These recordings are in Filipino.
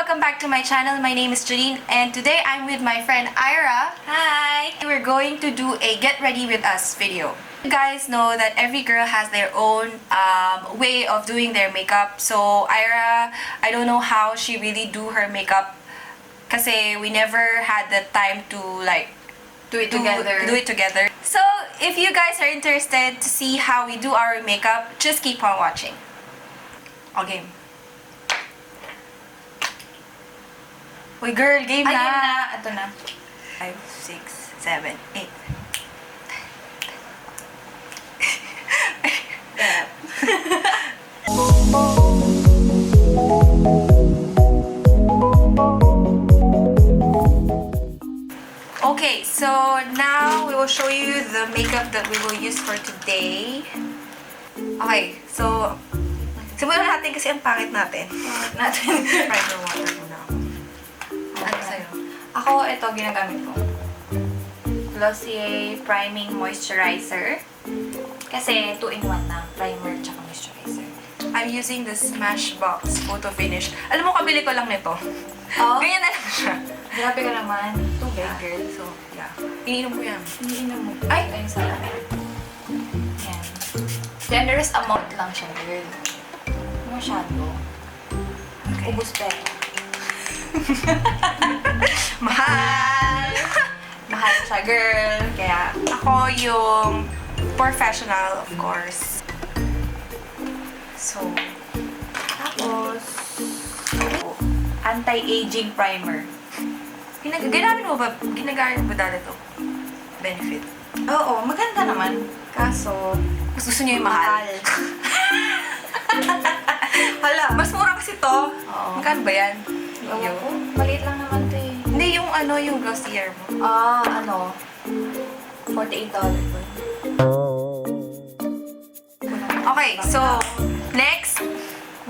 welcome back to my channel. My name is Janine and today I'm with my friend Ira. Hi! We're going to do a get ready with us video. You guys know that every girl has their own way of doing their makeup. So Ira, I don't know how she really do her makeup kasi we never had the time to like Do it together. So if you guys are interested to see how we do our makeup, just keep on watching. Okay. Uy, girl, game na. Ayun na. Ito na. 5, 6, 7, 8. Okay, so now we will show you the makeup that we will use for today. Okay, so simulan natin kasi ang pangit natin. Primer water muna ako. Ano sa'yo? Ako, ito ginagamit ko. Glossier Priming Moisturizer. Kasi 2-in-1 na. Primer tsaka moisturizer. I'm using the Smashbox Photo Finish. Alam mo, kabili ko lang nito. Oh? Ganyan na lang siya. Grabe ka naman. Tubig, Yeah. girl. So, yeah. Iniinom ko yan. Iniinom mo. Ay! Ayun sa akin. Yan. Generous amount lang siya, girl. Masyado. Okay. Ubus pera. Mahal! Mahal siya, girl. Kaya, Ako yung professional, of course. So, tapos, anti-aging primer. ginagamit mo dati to? Benefit. Oo, maganda naman. Kaso, Mas gusto niyo yung mahal. Hala, mas mura kasi to. Oo. Magkano ba yan? ewan ko, maliit lang naman to eh. Hindi, yung ano, yung Glossier mo. $48 po. Okay, so, next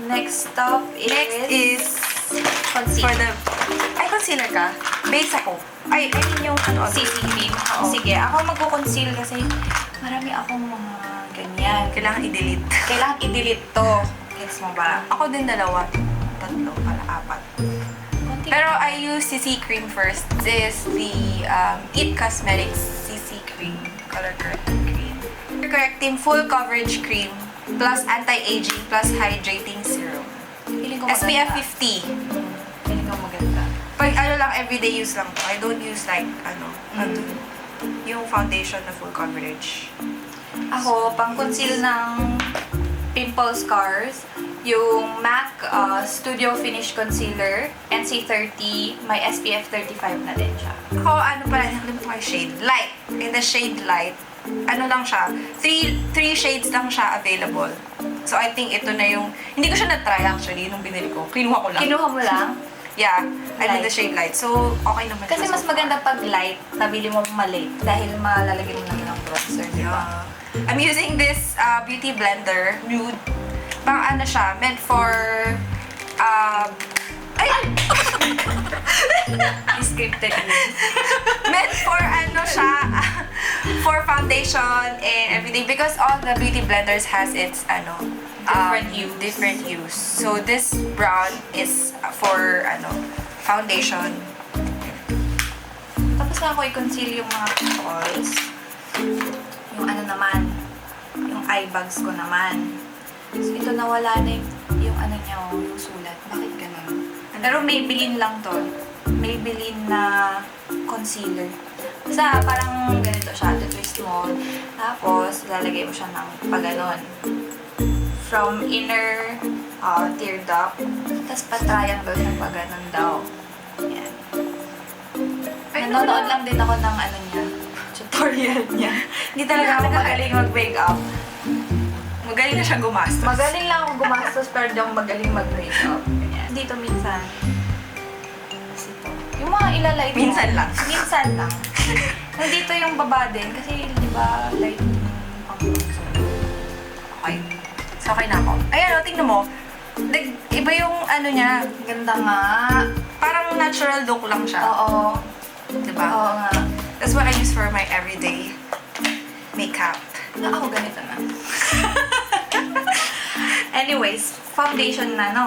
Next stop is for concealer. concealer ka? Base ako. I mean yung ano, CC cream. Oo. Sige, ako magko-conceal kasi marami akong mga ganyan. Kailangan i-delete. Kailangan i-delete to. Gets mo ba? Ako din dalawa. Tatlo, para apat. Konti Pero lang. I use CC cream first. This is the It Cosmetics CC cream. Color correcting cream. Color correcting full coverage cream plus anti-aging plus hydrating serum. Feeling ko SPF maganda. 50. Feeling ko maganda. Pag ano lang, everyday use lang to. I don't use like, yung foundation na full coverage. Ako, pang-conceal ng pimple scars, yung MAC Studio Finish Concealer, NC30, may SPF 35 na din siya. Ako, ano pala, nakalimutan ko yung shade. Light. In the shade light, ano lang siya, three shades lang siya available. So, I think ito na yung, hindi ko siya na-try actually nung binili ko. Kinuha ko lang. Kinuha mo lang? Yeah, I'm in Light. the shade light. So, okay naman Kasi siya mas so far. maganda pag light, nabili mo mali. Dahil malalagyan mo naman ng bronzer, di ba? Yeah. I'm using this beauty blender, nude. Pang ano siya, meant for, ay! Scripted yun. meant for ano siya, for foundation and everything. Because all the beauty blenders has its, different use. So, this brown is for, foundation. Tapos na ako i-conceal yung mga pimples. Yung ano naman, yung eye bags ko naman. So, ito nawala na yung ano niya, yung sulat. Bakit ganun? Pero Maybelline lang to. Maybelline na concealer. Basta parang ganito siya, twist mo. Tapos, lalagay mo siya ng paganon. From inner tear duct. Tapos pa-triangle siya paganon daw. Yan. Nanonood lang din ako ng ano niya, tutorial niya. Hindi talaga ako magaling mag-makeup. Magaling na siya gumastos. Magaling lang ako gumastos pero di ako magaling mag-makeup. Ganyan. Dito minsan. Kasi ito. Yung mga ilalait mo. Minsan lang. Minsan lang. Nandito yung baba din kasi di ba light yung pang-bronzer. Okay. So, okay na ako. Ayan, tingnan mo. Iba yung ano niya. Ganda nga. Parang natural look lang siya. Oo. Diba? Oo nga. That's what I use for my everyday makeup. Na ako ganito na. Anyways, foundation na, no?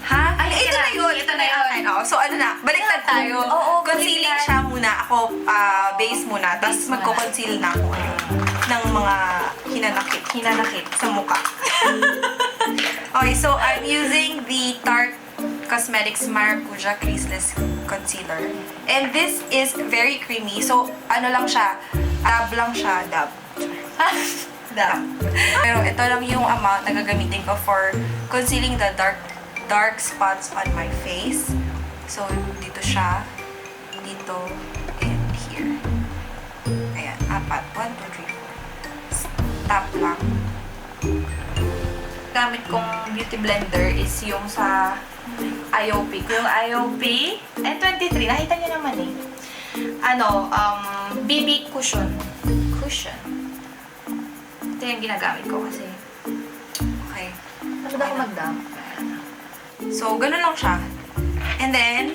Ha? Ay, ito na yun. ito na yun. Oo, tayo. Oo, concealing baliktad. siya muna. Ako, base muna. Tapos Base muna. magko-conceal na ako ngayon. Ng mga hinanakit sa mukha. Okay, so I'm using the Tarte Cosmetics Maracuja Creaseless Concealer. And this is very creamy. So, ano lang siya, dab lang siya, dab. Dab. Pero ito lang yung amount na gagamitin ko for concealing the dark spots on my face. So, dito siya, dito, and here. Ayan, 4. 1, 2, 3, 4. Tap lang. Gamit kong beauty blender is yung sa IOP. Yung IOP N23, nakita niyo naman eh. BB cushion. Ito yung ginagamit ko kasi. Okay. Tapos ako magdam. So, ganun lang siya. And then,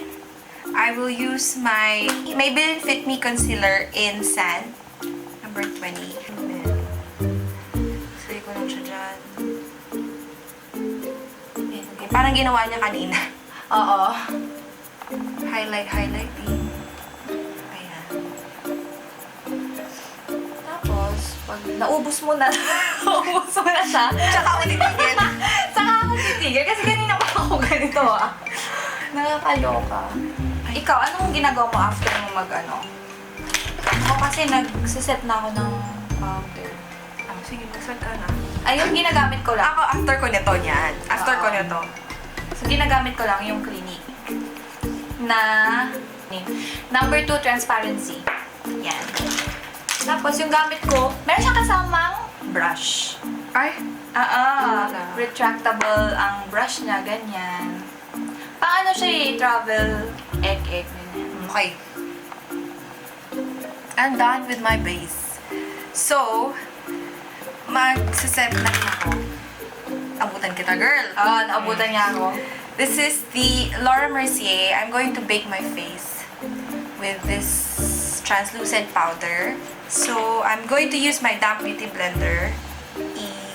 I will use my Maybelline Fit Me Concealer in Sand. Number 20. And then, say ko lang siya dyan. Okay, parang ginawa niya kanina. Oo. Highlighting. Ayan. Tapos, pag naubos mo na, naubos mo na siya, Tsaka ako titigil. saka ako titigil. Kasi kanina pa ako ganito ah. Nakakaloka. Ikaw, anong ginagawa mo after mo mag-ano? Ako kasi nagsiset na ako ng powder. Sige, mag-set ka na. Ay, yung ginagamit ko lang. Ako, after ko nito niyan. After ko Oo. nito. So, ginagamit ko lang yung Clinique. Na, number 2, transparency. Yan. Tapos, yung gamit ko, meron siyang kasamang brush. Ay, Wala. Retractable ang brush niya, ganyan. Paano siya travel egg, ganyan. okay. I'm done with my base. So, mag-set na rin ako. Abutan kita, girl. Oo, naabutan niya ako. This is the Laura Mercier. I'm going to bake my face with this translucent powder. So, I'm going to use my damp beauty blender.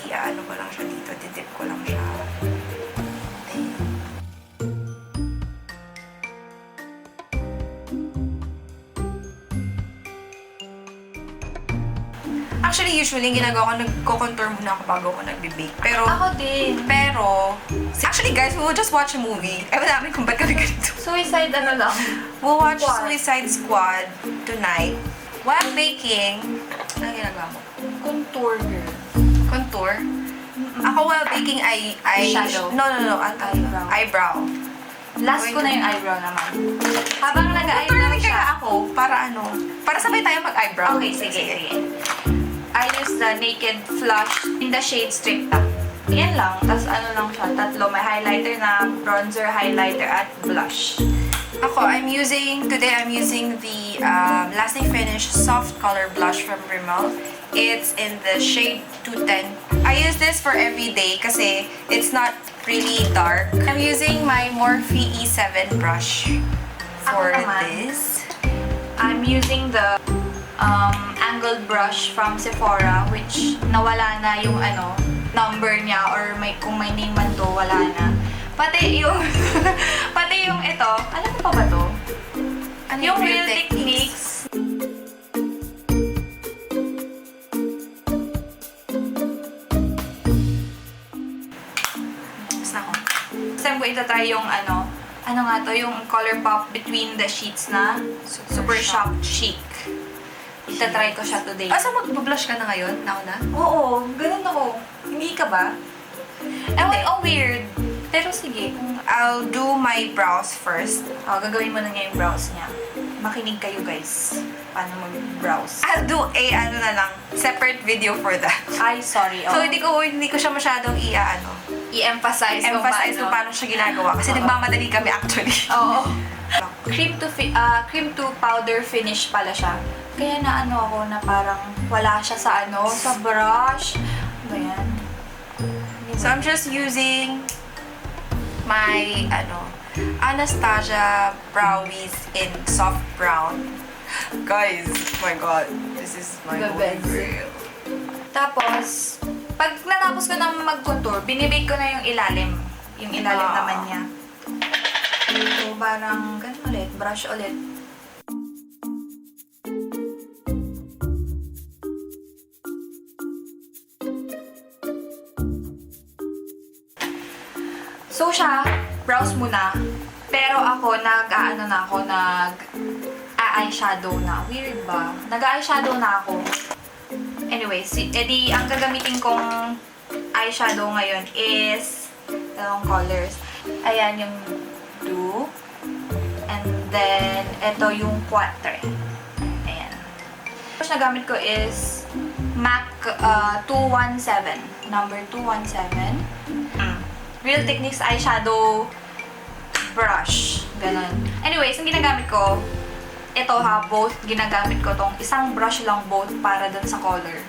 Ano ko lang siya dito. Didip ko lang siya. Actually, usually, yung ginagawa ko, nagko-contour muna ako bago ako nagbe-bake. Pero, Ako din. actually guys, we will just watch a movie. Ewan namin kung ba't kami ganito. Suicide ano lang. We'll watch Squad. Suicide Squad tonight. While baking, ano ginagawa mo? Contour girl. Contour? Ako while baking, Shadow. No. Eyebrow. Eyebrow. Last ko na yung eyebrow naman. Habang Contour nag-eyebrow namin kaya siya. ako. Para ano? Para sabay tayo mag-eyebrow. Okay, sige. I use the Naked Flush in the shade Straight Up. Yan lang. Tapos ano lang siya. Tatlo. May highlighter na bronzer, highlighter, at blush. Ako, today I'm using the Lasting Finish Soft Color Blush from Rimmel. It's in the shade 210. I use this for every day kasi it's not really dark. I'm using my Morphe E7 brush for Ako naman. this. I'm using the angled brush from Sephora, which nawala na yung number niya, or kung may name man to, wala na. Pati yung ito, alam mo pa ba to? Ano Yung Real Techniques. Basta ako. Next time ko itatry yung ano nga to, yung color pop between the sheets na Super Shop Chic. Itatry ko siya today. So mag-blush ka na ngayon? Nauna? Oo, ganun ako. Hindi ka ba? Ewan, weird. Pero sige, kung I'll do my brows first. gagawin mo na niya yung brows niya. Makinig kayo guys. Paano mag-brows. I'll do a separate video for that. Ay, sorry. So hindi ko siya masyadong i-emphasize kung emphasize kung paano siya ginagawa. Kasi Oo. nagmamadali kami actually. Oo. Cream to powder finish pala siya. Kaya na ako na parang wala siya sa sa brush. Ano yan? So I'm just using my Anastasia Browies in soft brown. Guys, oh my god, this is my The holy best. grail. Tapos, pag natapos ko na mag-contour, binibake ko na yung ilalim. Yung ilalim naman niya. Ito. parang ganun ulit, brush ulit. So siya, browse muna. Pero ako, nag-eyeshadow na. Weird ba? Nag-eyeshadow na ako. Anyway, edi ang gagamitin kong eyeshadow ngayon is dalawang colors. Ayan yung blue. And then, ito yung quatre. Ayan. First na gamit ko is MAC 217. Number 217. Real Techniques eyeshadow brush. Ganon. Anyways, ang ginagamit ko, ito ha, both ginagamit ko tong isang brush lang both para dun sa color.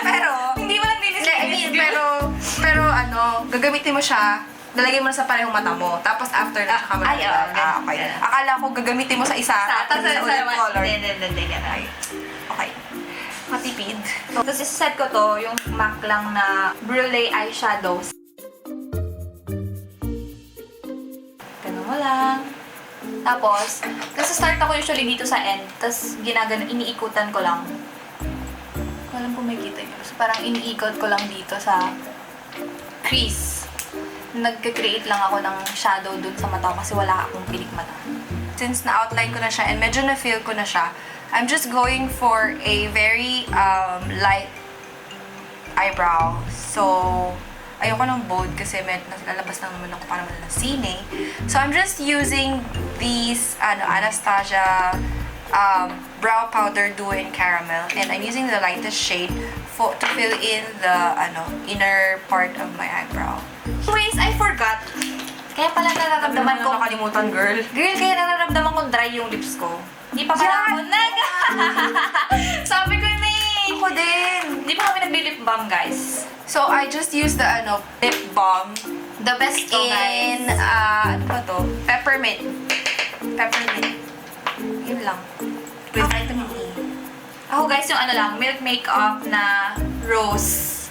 pero, Hindi mo lang dinis. pero ano, gagamitin mo siya, lalagay mo na sa parehong mata mo. Tapos after na siya ka Ay, oo, okay. ganun. Akala ko gagamitin mo sa isa, Tapos sa ulit color. Hindi, ganun. Okay. Matipid. Tapos isa-set ko to, yung MAC lang na Brulee eyeshadow. Ganun mo lang. Tapos, start ako usually dito sa end. Tapos, iniikutan ko lang. Hindi ko alam kung makikita nyo. So, parang iniikot ko lang dito sa crease. Nag-create lang ako ng shadow dun sa mata ko kasi wala akong pilik mata. Since na-outline ko na siya and medyo na-feel ko na siya, I'm just going for a very light eyebrow. So, ayoko ng bold kasi nalalabas lang naman ako para ng sine. So, I'm just using these Anastasia brow powder duo in caramel. And I'm using the lightest shade to fill in the inner part of my eyebrow. Anyways, I forgot. Kaya pala nararamdaman ko. Nakalimutan, girl. Girl, kaya nararamdaman ko dry yung lips ko. Di pa pala ako Sabi ko na eh. Ako din. Di pa kami nagli-lip balm, guys. So, I just used the lip balm The best to, guys. in, ano ba to? Peppermint. Yun lang. With vitamin E. Ako, guys, yung Milk Makeup na rose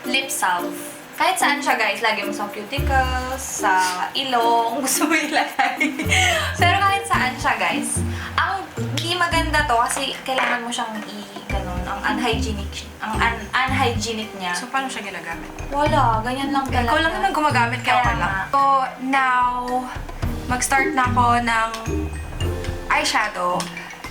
lip salve. Kahit saan siya, guys. Lagi mo sa cuticles, sa ilong, gusto mo ilagay. Pero kahit saan siya, guys. Ang hindi maganda to kasi kailangan mo siyang ganun, ang unhygienic niya. So, paano siya ginagamit? Wala, ganyan lang talaga. Ikaw lang naman gumagamit, kaya okay lang. So, now, mag-start na ako ng eyeshadow.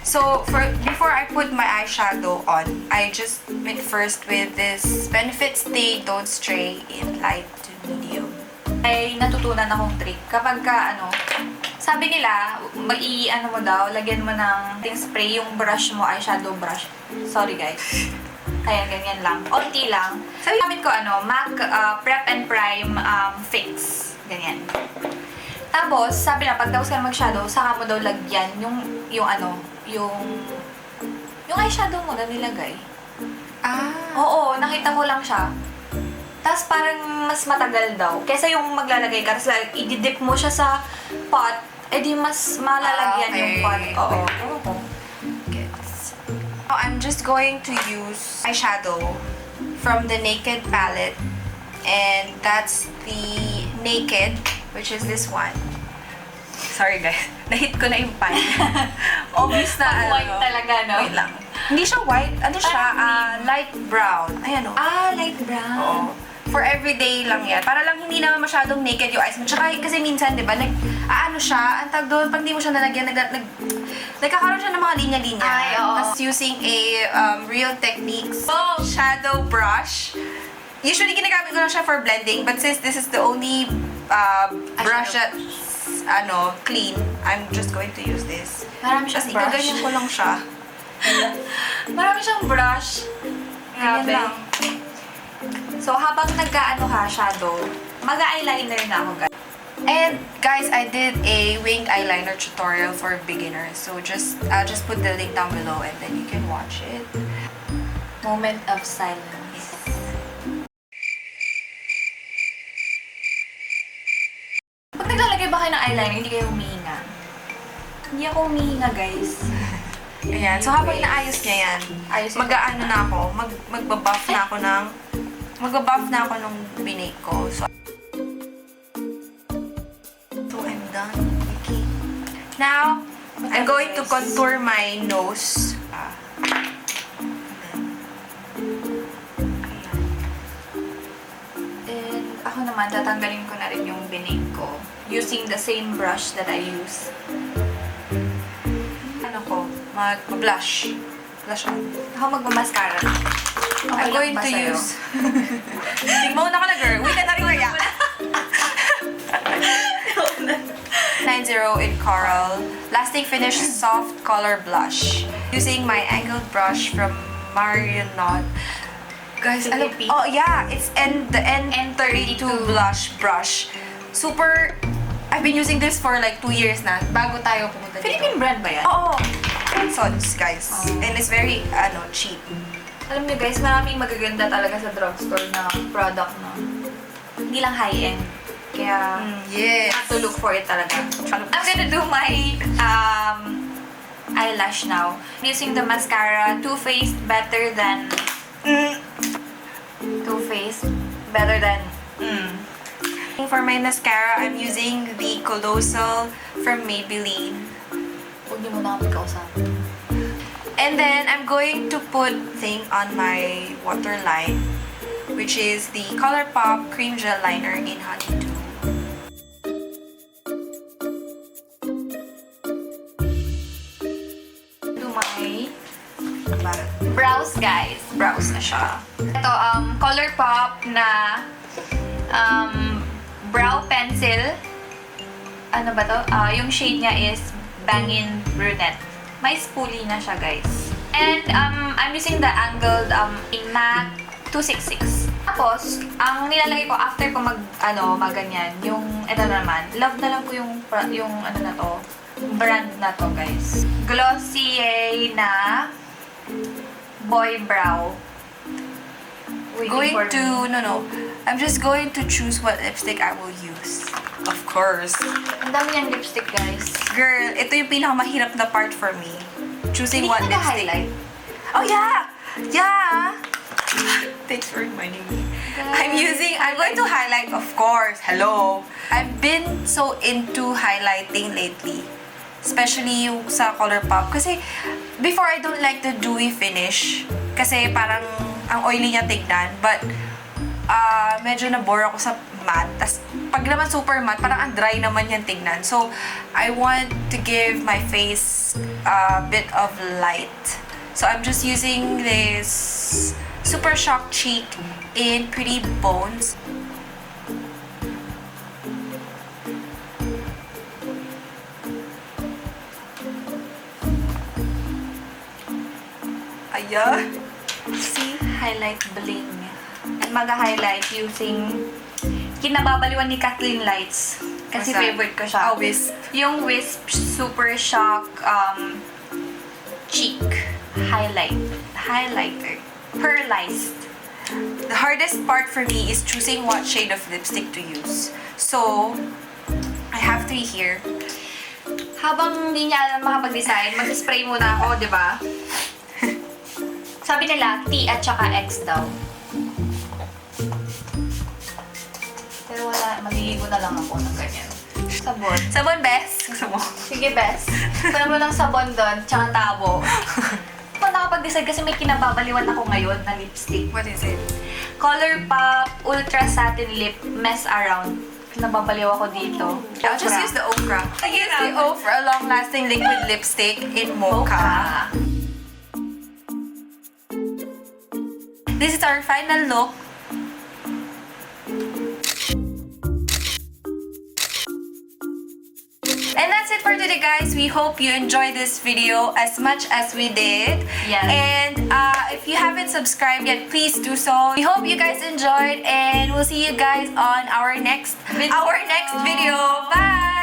So, before I put my eyeshadow on, I just went first with this Benefit Stay Don't Stray in light to medium. Ay natutunan akong trick. Kapag sabi nila, mo daw, lagyan mo ng spray yung brush mo, eyeshadow brush. Sorry guys. Ayan, ganyan lang. Onti lang. Sabi namin ko MAC Prep and Prime Fix. Ganyan. Tapos, sabi na, pag tapos ka mag-shadow, saka mo daw lagyan yung eyeshadow mo na nilagay. Oo, nakita ko lang siya. Tapos parang mas matagal daw. Kesa yung maglalagay ka, tapos i-dip mo siya sa pot, edi mas malalagyan okay. yung pot. Oo. Gets. Now, I'm just going to use eyeshadow from the Naked palette. And that's the Naked, which is this one. Sorry guys, nahit ko na yung pan. Obvious na White talaga, no? Wait lang. Hindi siya white, siya, light brown. Ayan o. Light brown. Oo. For everyday lang yan. Para lang hindi naman masyadong naked yung eyes mo. Tsaka kasi minsan, di ba, siya, ang tag doon, pag di mo siya nalagyan, nagkakaroon siya ng mga linya-linya. Ay, oo. Tapos using a Real Techniques shadow brush. Usually, ginagamit ko lang siya for blending. But since this is the only brush that clean, I'm just going to use this. Marami siyang Tapos brush. igaganyan ko lang siya. Marami siyang brush. Grabe. Grabe. So, habang shadow, mag-eyeliner na ako, guys. And guys, I did a winged eyeliner tutorial for beginners. So I'll just put the link down below and then you can watch it. Moment of silence. Pag naglalagay ba kayo ng eyeliner, hindi kayo humihinga? Hindi ako humihinga, guys. Ayan. So habang naayos niya yan, mag-aano na ako, magbabuff na ako ng binake ko. So, done. Okay. Now, I'm going to contour my nose. And ako naman, tatanggalin ko na rin yung binig ko. Using the same brush that I use. Ano ko? Mag-blush. Blush on. Ako magmamascara. Okay I'm lang going ba to sa'yo? use... Tingmo na ka na, girl. Wait, na rin kaya. 90 in Coral. Lasting Finish Soft Color Blush. Using my angled brush from Marionnaud. Guys, alam, Philippine. oh yeah, it's the N32 blush brush. Super, I've been using this for like 2 years na, bago tayo pumunta dito. Philippine brand ba yan? Oo. Sons, guys. And it's very, cheap. Alam niyo guys, maraming magaganda talaga sa drugstore na product, no? Hindi lang high-end. Kaya, Yes. you have to look for it talaga. I'm gonna do my eyelash now. Using the mascara, Too Faced Better Than... Too Faced Better Than... For my mascara, I'm using the Colossal from Maybelline. Huwag niyo muna kami kausapin. And then, I'm going to put thing on my waterline, which is the ColourPop Cream Gel Liner in Honeydew. Do my brows, guys. Brows na siya. Ito, ColourPop na brow pencil. Ano ba to? Yung shade niya is Bangin Brunette. May spoolie na siya, guys. And I'm using the angled in MAC 266. Tapos, ang nilalagay ko after ko maganyan, yung, ito naman, love na lang ko yung ano na to, brand na to, guys. Glossier na boy brow. I'm just going to choose what lipstick I will use. Of course. Ang dami niyang lipstick, guys. Girl, ito yung pinakamahirap na part for me. Choosing Hindi what ka lipstick. highlight. Oh, yeah! Yeah! Thanks for reminding me. I'm going to highlight, of course. Hello! I've been so into highlighting lately. Especially yung sa ColourPop. Kasi, before I don't like the dewy finish. Kasi parang ang oily niya tignan. But, medyo na-bore ako sa matte. Tas, pag naman super matte, parang ang dry naman yan tignan. So, I want to give my face a bit of light. So, I'm just using this Super Shock Cheek in Pretty Bones. Ayan. See? Highlight bling. And mag-highlight using kinababaliwan ni Kathleen Lights. Kasi What's that? favorite ko siya. Oh, Wisp. Yung Wisp Super Shock Cheek highlighter. Pearlized. The hardest part for me is choosing what shade of lipstick to use. So, I have 3 here. Habang hindi niya alam makapag-design, mag-spray muna ako, di ba? Sabi nila, T at saka X daw. Pero wala, maliligo na lang ako ng ganyan. Sabon. Sabon, best. Gusto mo? Sige, best. Pala mo ng sabon doon, tsaka tabo. Ako nakapag-decide kasi may kinababaliwan ako ngayon na lipstick. What is it? ColourPop Ultra Satin Lip Mess Around. Nababaliw ako dito. I'll just use the Okra. I use the Okra long-lasting liquid lipstick in Mocha. This is our final look. And that's it for today, guys. We hope you enjoyed this video as much as we did. Yes. And if you haven't subscribed yet, please do so. We hope you guys enjoyed, and we'll see you guys on our next video. Bye!